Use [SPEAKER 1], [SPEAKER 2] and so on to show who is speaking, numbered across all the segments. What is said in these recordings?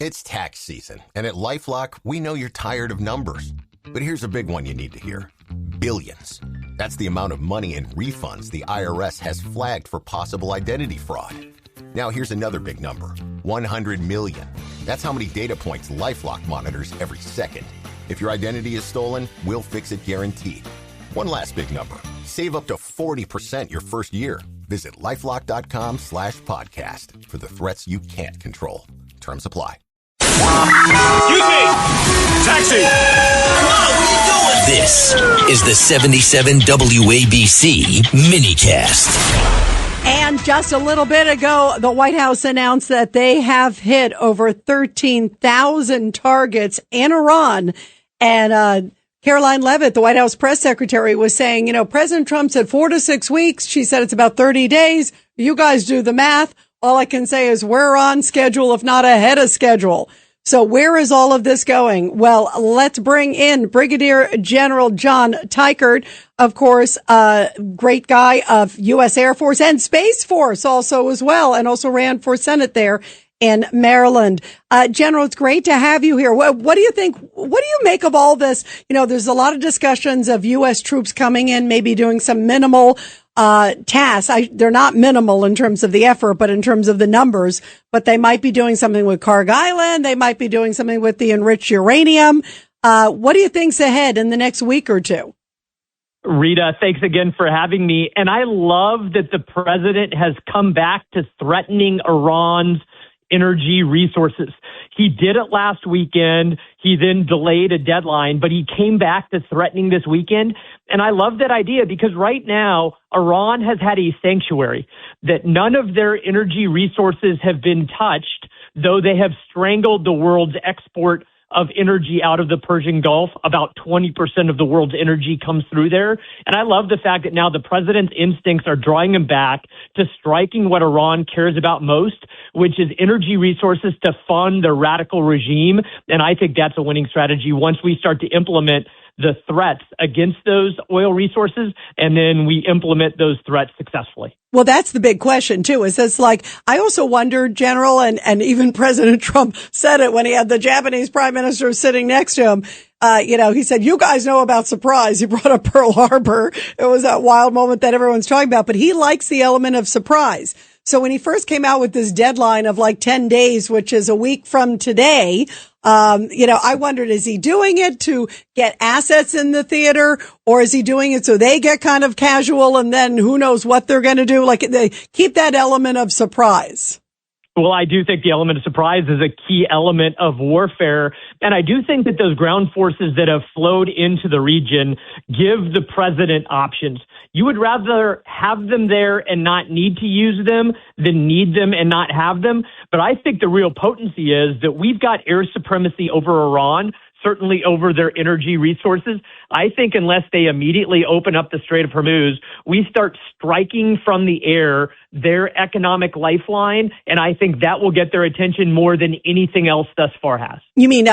[SPEAKER 1] It's tax season, and at LifeLock, we know you're tired of numbers. But here's a big one you need to hear. Billions. That's the amount of money in refunds the IRS has flagged for possible identity fraud. Now here's another big number. 100 million. That's how many data points LifeLock monitors every second. If your identity is stolen, we'll fix it guaranteed. One last big number. Save up to 40% your first year. Visit LifeLock.com/podcast for the threats you can't control. Terms apply.
[SPEAKER 2] Excuse me! Taxi!
[SPEAKER 3] Come on, what are you doing? This is the 77 WABC minicast.
[SPEAKER 4] And just a little bit ago, the White House announced that they have hit over 13,000 targets in Iran. And Caroline Leavitt, the White House press secretary, was saying, President Trump said 4 to 6 weeks. She said it's about 30 days. You guys do the math. All I can say is we're on schedule, if not ahead of schedule. So where is all of this going? Well, let's bring in Brigadier General John Teichert, of course, great guy of U.S. Air Force and Space Force also as well, and also ran for Senate there in Maryland. General, it's great to have you here. What do you think? What do you make of all this? There's a lot of discussions of U.S. troops coming in, maybe doing some minimal tasks. They're not minimal in terms of the effort, but in terms of the numbers, but they might be doing something with Carg Island. They might be doing something with the enriched uranium. What do you think's ahead in the next week or two?
[SPEAKER 5] Rita, thanks again for having me. And I love that the president has come back to threatening Iran's energy resources. He did it last weekend. He then delayed a deadline, but he came back to threatening this weekend. And I love that idea because right now, Iran has had a sanctuary that none of their energy resources have been touched, though they have strangled the world's export of energy out of the Persian Gulf. About 20% of the world's energy comes through there. And I love the fact that now the president's instincts are drawing him back to striking what Iran cares about most, which is energy resources to fund their radical regime. And I think that's a winning strategy once we start to implement the threats against those oil resources, and then we implement those threats successfully.
[SPEAKER 4] Well, that's the big question, too. It's like, I also wonder, General, and even President Trump said it when he had the Japanese prime minister sitting next to him. He said, you guys know about surprise. He brought up Pearl Harbor. It was that wild moment that everyone's talking about, but he likes the element of surprise. So when he first came out with this deadline of like 10 days, which is a week from today, I wondered, is he doing it to get assets in the theater, or is he doing it so they get kind of casual and then who knows what they're going to do? Like, they keep that element of surprise.
[SPEAKER 5] Well, I do think the element of surprise is a key element of warfare. And I do think that those ground forces that have flowed into the region give the president options. You would rather have them there and not need to use them than need them and not have them. But I think the real potency is that we've got air supremacy over Iran, certainly over their energy resources. I think unless they immediately open up the Strait of Hormuz, we start striking from the air their economic lifeline, and I think that will get their attention more than anything else thus far has.
[SPEAKER 4] You mean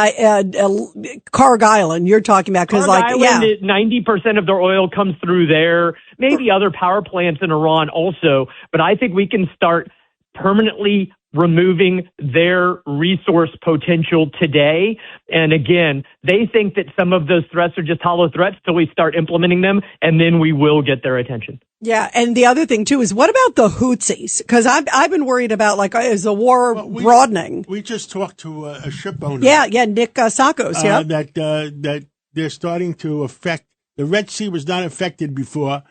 [SPEAKER 4] Carg Island you're talking about?
[SPEAKER 5] Carg Island, 90% of their oil comes through there, maybe other power plants in Iran also, but I think we can start permanently removing their resource potential today. And again, they think that some of those threats are just hollow threats till we start implementing them, and then we will get their attention.
[SPEAKER 4] Yeah, and the other thing, too, is what about the Houthis? Because I've been worried about, is the war broadening?
[SPEAKER 6] We just talked to a ship owner.
[SPEAKER 4] Yeah, Nick Sakos,
[SPEAKER 6] that they're starting to affect. The Red Sea was not affected before,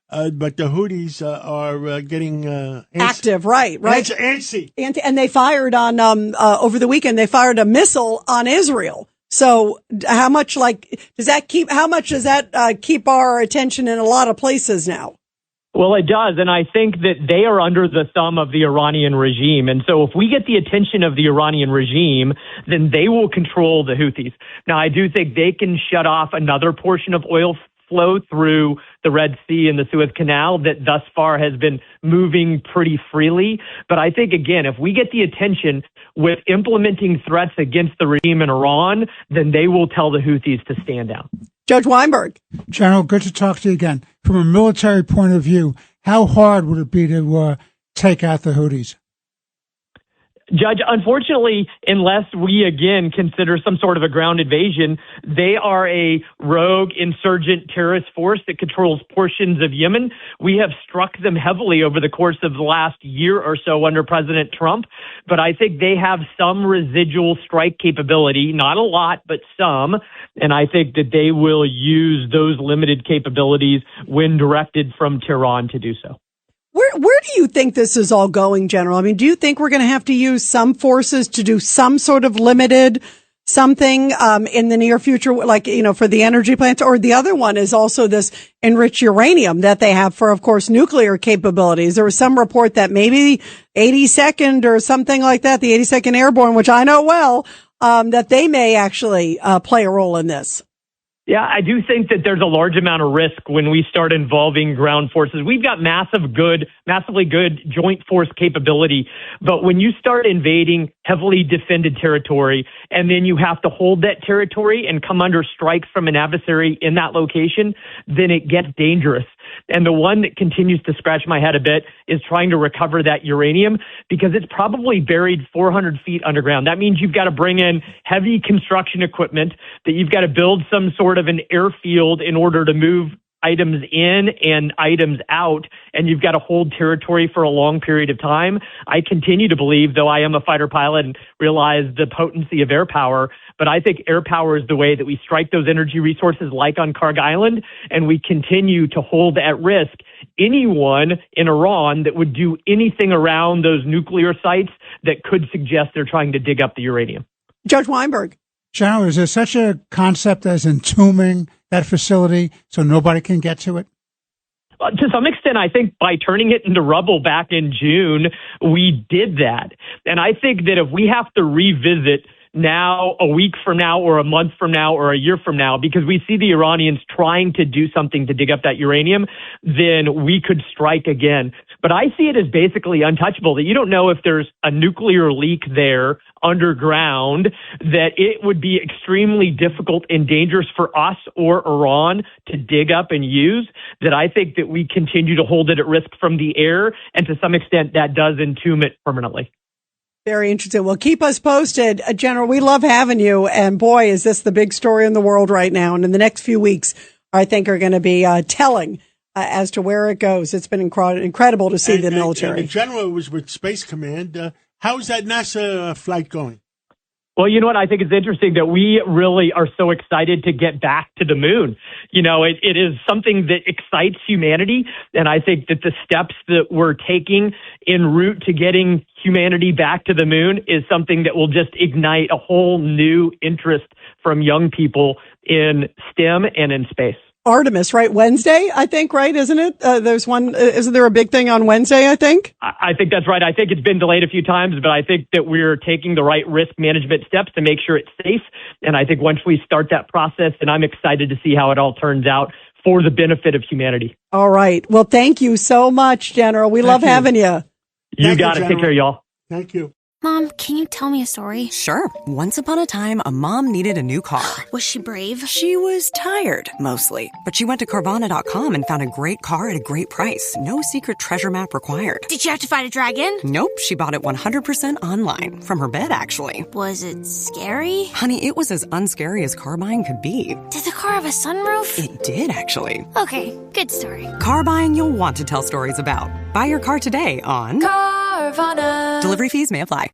[SPEAKER 6] but the Houthis are getting
[SPEAKER 4] active, right?
[SPEAKER 6] Antsy.
[SPEAKER 4] And they fired on over the weekend. They fired a missile on Israel. So how much does that keep our attention in a lot of places now?
[SPEAKER 5] Well, it does, and I think that they are under the thumb of the Iranian regime. And so if we get the attention of the Iranian regime, then they will control the Houthis. Now, I do think they can shut off another portion of oil flow through the Red Sea and the Suez Canal that thus far has been moving pretty freely. But I think, again, if we get the attention with implementing threats against the regime in Iran, then they will tell the Houthis to stand down.
[SPEAKER 4] Judge Weinberg.
[SPEAKER 7] General, good to talk to you again. From a military point of view, how hard would it be to take out the Houthis?
[SPEAKER 5] Judge, unfortunately, unless we again consider some sort of a ground invasion, they are a rogue insurgent terrorist force that controls portions of Yemen. We have struck them heavily over the course of the last year or so under President Trump, but I think they have some residual strike capability, not a lot, but some, and I think that they will use those limited capabilities when directed from Tehran to do so.
[SPEAKER 4] Where do you think this is all going, General? I mean, do you think we're going to have to use some forces to do some sort of limited something in the near future, like, for the energy plants? Or the other one is also this enriched uranium that they have for, of course, nuclear capabilities. There was some report that maybe 82nd or something like that, the 82nd Airborne, which I know well, that they may actually play a role in this.
[SPEAKER 5] Yeah, I do think that there's a large amount of risk when we start involving ground forces. We've got massively good joint force capability, but when you start invading heavily defended territory and then you have to hold that territory and come under strikes from an adversary in that location, then it gets dangerous. And the one that continues to scratch my head a bit is trying to recover that uranium because it's probably buried 400 feet underground. That means you've got to bring in heavy construction equipment, that you've got to build some sort of an airfield in order to move items in and items out, and you've got to hold territory for a long period of time. I continue to believe, though I am a fighter pilot and realize the potency of air power, but I think air power is the way that we strike those energy resources like on Karg Island, and we continue to hold at risk anyone in Iran that would do anything around those nuclear sites that could suggest they're trying to dig up the uranium.
[SPEAKER 4] Judge Weinberg.
[SPEAKER 7] General, is there such a concept as entombing that facility so nobody can get to it?
[SPEAKER 5] To some extent, I think by turning it into rubble back in June, we did that. And I think that if we have to revisit now, a week from now, or a month from now, or a year from now, because we see the Iranians trying to do something to dig up that uranium, then we could strike again. But I see it as basically untouchable, that you don't know if there's a nuclear leak there underground, that it would be extremely difficult and dangerous for us or Iran to dig up and use, that I think that we continue to hold it at risk from the air, and to some extent that does entomb it permanently.
[SPEAKER 4] Very interesting. Well, keep us posted. General, we love having you. And boy, is this the big story in the world right now. And in the next few weeks, I think are going to be telling as to where it goes. It's been incredible to see the military.
[SPEAKER 6] And the general was with Space Command. How's that NASA flight going?
[SPEAKER 5] Well, you know what? I think it's interesting that we really are so excited to get back to the moon. You know, it is something that excites humanity. And I think that the steps that we're taking en route to getting humanity back to the moon is something that will just ignite a whole new interest from young people in STEM and in space.
[SPEAKER 4] Artemis, right? Wednesday, I think, right? Isn't it? There's one. Isn't there a big thing on Wednesday, I think?
[SPEAKER 5] I think that's right. I think it's been delayed a few times, but I think that we're taking the right risk management steps to make sure it's safe. And I think once we start that process, and I'm excited to see how it all turns out for the benefit of humanity.
[SPEAKER 4] All right. Well, thank you so much, General. We love having you.
[SPEAKER 5] You got it. Take care, y'all.
[SPEAKER 6] Thank you.
[SPEAKER 8] Mom, can you tell me a story?
[SPEAKER 9] Sure. Once upon a time, a mom needed a new car.
[SPEAKER 8] Was she brave?
[SPEAKER 9] She was tired, mostly. But she went to Carvana.com and found a great car at a great price. No secret treasure map required.
[SPEAKER 8] Did she have to fight a dragon?
[SPEAKER 9] Nope. She bought it 100% online. From her bed, actually.
[SPEAKER 8] Was it scary?
[SPEAKER 9] Honey, it was as unscary as car buying could be.
[SPEAKER 8] Did the car have a sunroof?
[SPEAKER 9] It did, actually.
[SPEAKER 8] Okay, good story.
[SPEAKER 9] Car buying you'll want to tell stories about. Buy your car today on
[SPEAKER 8] Carvana.
[SPEAKER 9] Delivery fees may apply.